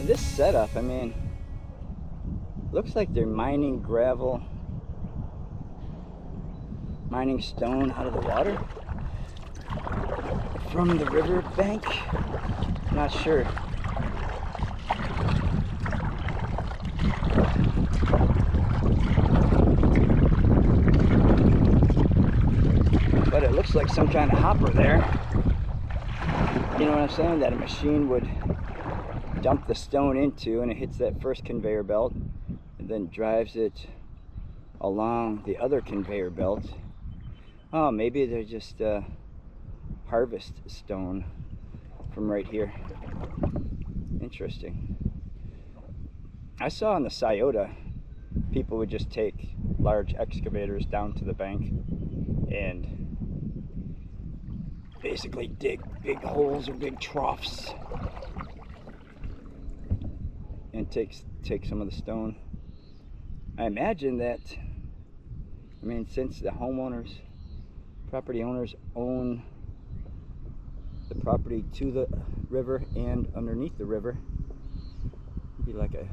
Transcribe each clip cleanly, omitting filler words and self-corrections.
this setup, I mean, looks like they're mining gravel, mining stone out of the water from the river bank. Not sure. But it looks like some kind of hopper there. You know what I'm saying? That a machine would dump the stone into, and it hits that first conveyor belt and then drives it along the other conveyor belt. Oh, maybe they're just harvest stone from right here. Interesting. I saw in the Scioto, people would just take large excavators down to the bank and basically dig big holes or big troughs and take some of the stone. I imagine that, I mean, since the homeowners, property owners own the property to the river and underneath the river, it'd be like a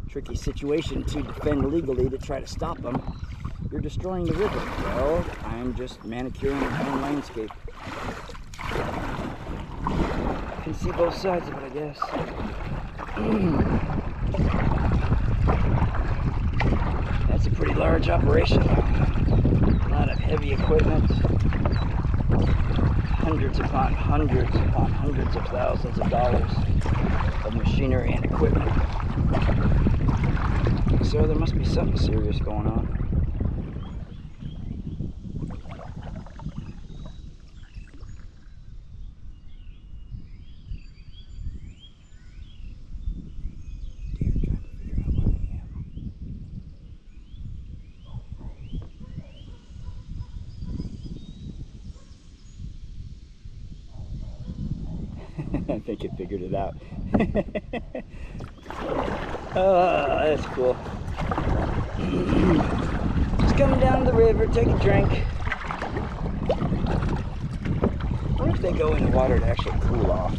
tricky situation to defend legally to try to stop them. You're destroying the river. Well, I'm just manicuring my own landscape. I can see both sides of it, I guess. That's a pretty large operation. A lot of heavy equipment. Hundreds upon hundreds of thousands of dollars of machinery and equipment. So there must be something serious going on. I think it figured it out. Oh, that's cool. Just coming down the river, take a drink. I wonder if they go in the water to actually cool off.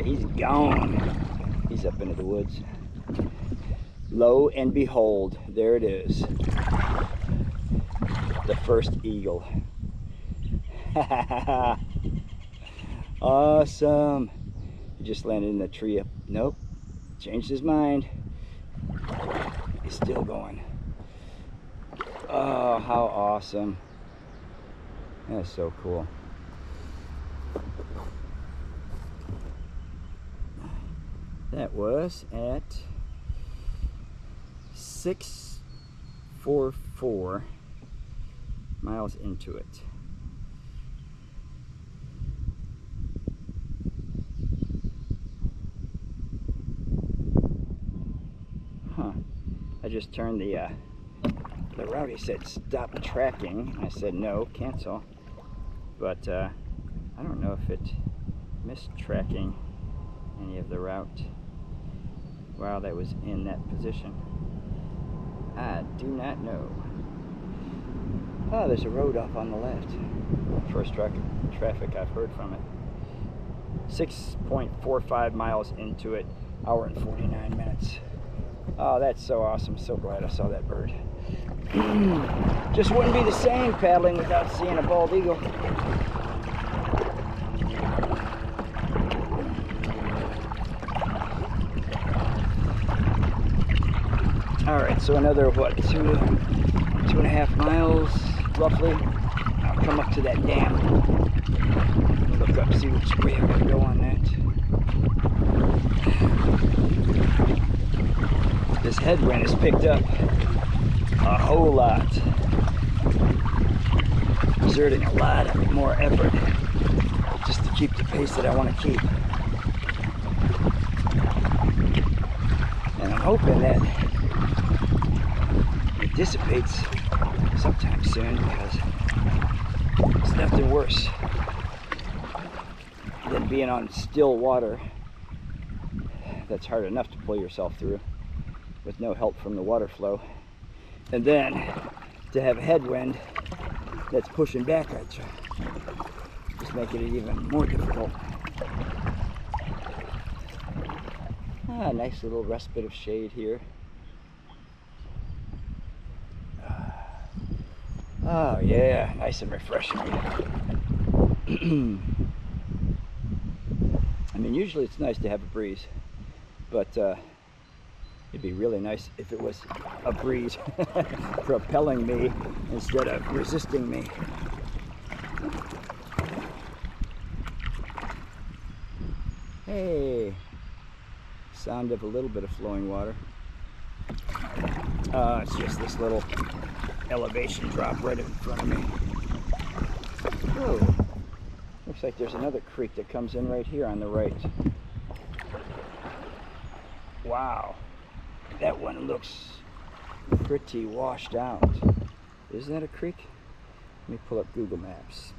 He's gone. He's up into the woods. Lo and behold, there it is. The first eagle. Awesome. He just landed in the tree up. Nope. Changed his mind. He's still going. Oh, how awesome. That's so cool. That was at 6:44 miles into it. Huh. I just turned the route. He said stop tracking. I said no, cancel. But I don't know if it missed tracking any of the route while that was in that position. I do not know. Oh, there's a road off on the left. First traffic I've heard from it. 6.45 miles into it, hour and 49 minutes. Oh, that's so awesome. So glad I saw that bird. Just wouldn't be the same paddling without seeing a bald eagle. Alright, so another, what, 2.5 miles, roughly. I'll come up to that dam. Look up, see which way I'm going to go on that. This headwind has picked up a whole lot. Exerting a lot more effort just to keep the pace that I want to keep. And I'm hoping that dissipates sometime soon, because it's nothing worse than being on still water that's hard enough to pull yourself through with no help from the water flow. And then to have a headwind that's pushing back at you, just making it even more difficult. Nice little respite of shade here. Oh yeah, nice and refreshing. I mean, usually it's nice to have a breeze, but it'd be really nice if it was a breeze propelling me instead of resisting me. Hey, sound of a little bit of flowing water. It's just this little elevation drop right in front of me. Oh, looks like there's another creek that comes in right here on the right. Wow, that one looks pretty washed out. Is that a creek? Let me pull up Google Maps.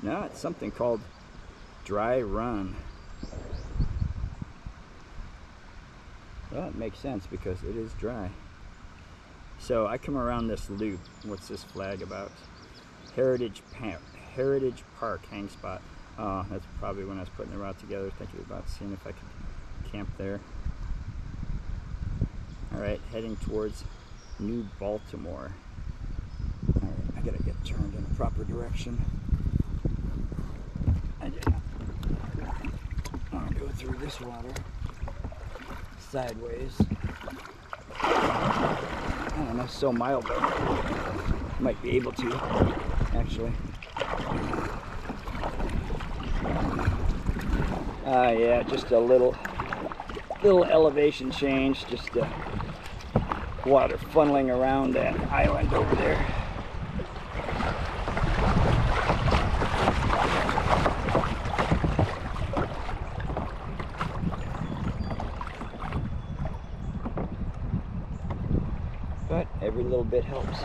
No, it's something called Dry Run. Well, it makes sense because it is dry. So I come around this loop. What's this flag about? Heritage Park hang spot. Oh, that's probably when I was putting the route together, thinking about seeing if I could camp there. All right, heading towards New Baltimore. All right, I gotta get turned in a proper direction. I'll go through this water sideways. I don't know, so mild though. Might be able to, actually. Yeah, just a little elevation change, just water funneling around that island over there. But every little bit helps.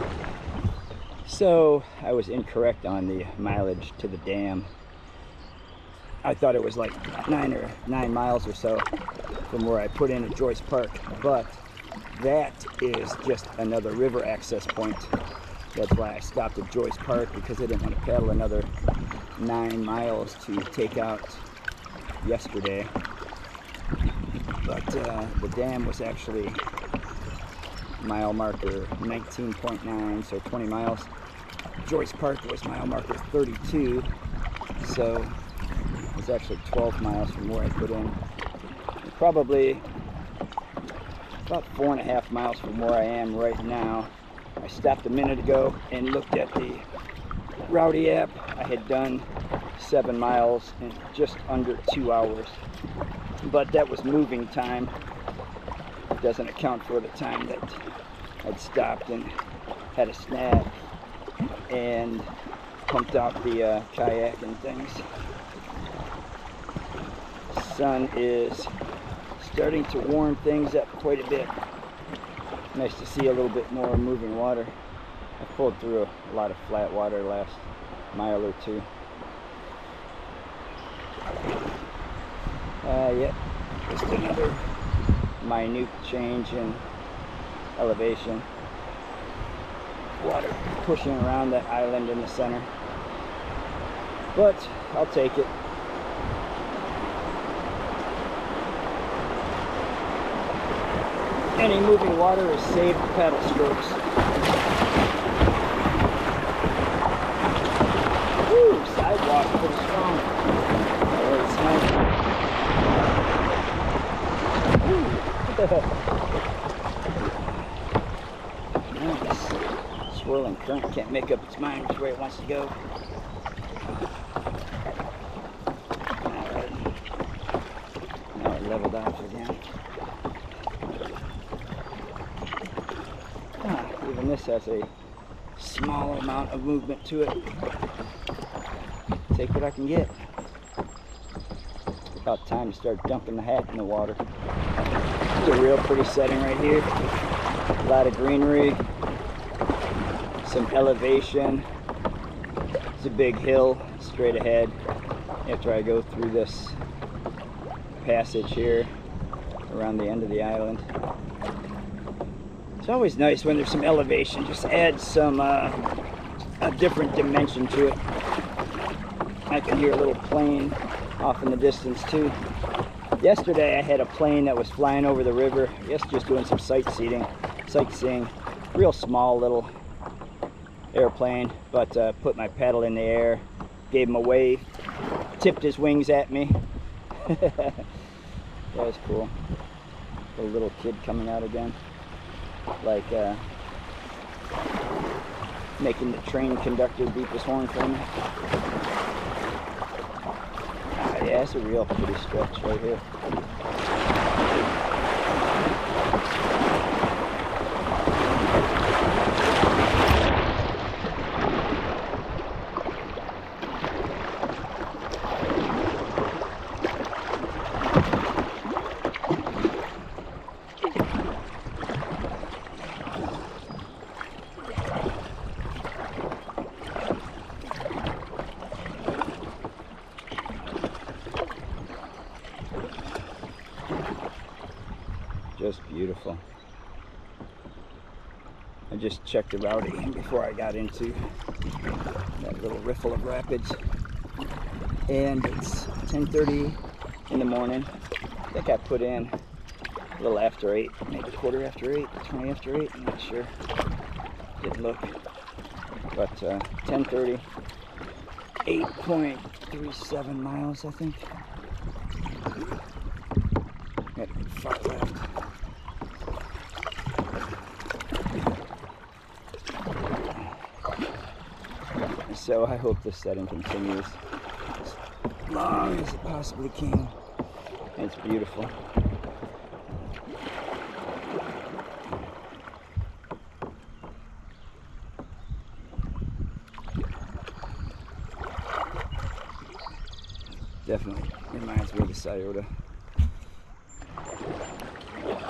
So I was incorrect on the mileage to the dam. I thought it was like 9 miles or so from where I put in at Joyce Park, but that is just another river access point. That's why I stopped at Joyce Park, because I didn't want to paddle another 9 miles to take out yesterday. But the dam was actually mile marker 19.9, so 20 miles. Joyce Park was mile marker 32, so it's actually 12 miles from where I put in. Probably about 4.5 miles from where I am right now. I stopped a minute ago and looked at the Rowdy app. I had done 7 miles in just under 2 hours, but that was moving time. It doesn't account for the time that I'd stopped and had a snack and pumped out the kayak and things. Sun is starting to warm things up quite a bit. Nice to see a little bit more moving water. I pulled through a lot of flat water last mile or two. Yep, just another minute change in elevation. Water pushing around that island in the center. But I'll take it. Any moving water is saved paddle strokes. Woo, sidewalk pretty strong. It's nice. Nice. Swirling current can't make up its mind which way it wants to go. Alright. Now it leveled off again. Even this has a small amount of movement to it. Take what I can get. About time to start dumping the hat in the water. It's a real pretty setting right here. A lot of greenery. some elevation. It's a big hill straight ahead after I go through this passage here around the end of the island. It's always nice when there's some elevation, just adds some a different dimension to it. I can hear a little plane off in the distance too. Yesterday I had a plane that was flying over the river, I guess just doing some sightseeing. Real small little airplane, but put my paddle in the air, gave him a wave, tipped his wings at me. That was cool. A little kid coming out again, like making the train conductor beep his horn for me. Yeah, it's a real pretty stretch right here. Just beautiful. I just checked the routing before I got into that little riffle of rapids, and it's 10:30 in the morning. I think I put in a little after 8, maybe quarter after 8, 20 after 8, I'm not sure. Didn't look. But 10:30, 8.37 miles, I think. Got far left. So I hope this setting continues as long as it possibly can. It's beautiful. Definitely reminds me of the Scioto.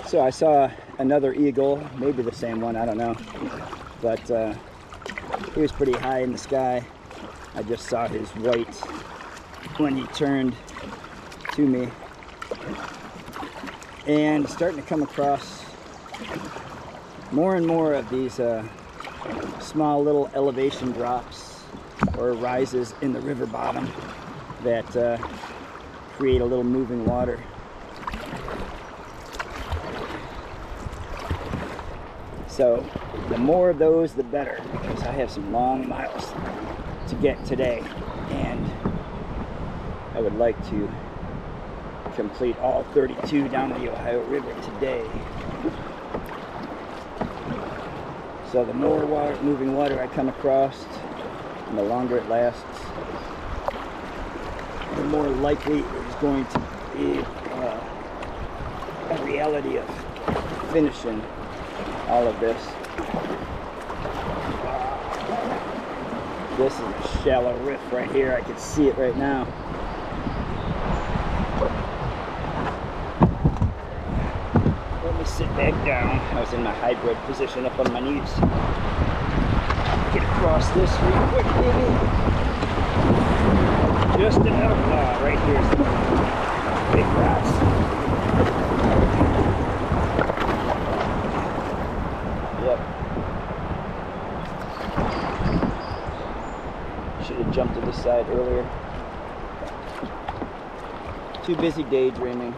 So I saw another eagle, maybe the same one, I don't know. But he was pretty high in the sky. I just saw his white when he turned to me. And starting to come across more and more of these small little elevation drops or rises in the river bottom that create a little moving water. So the more of those, the better, because I have some long miles to get today, and I would like to complete all 32 down the Ohio River today. So the more moving water I come across, and the longer it lasts, the more likely it's going to be a reality of finishing all of this. This is a shallow riff right here. I can see it right now. Let me sit back down. I was in my hybrid position up on my knees. Get across this real quick, baby. Just enough. Right here's the big rocks. Yep. Should have jumped to this side earlier. Too busy daydreaming.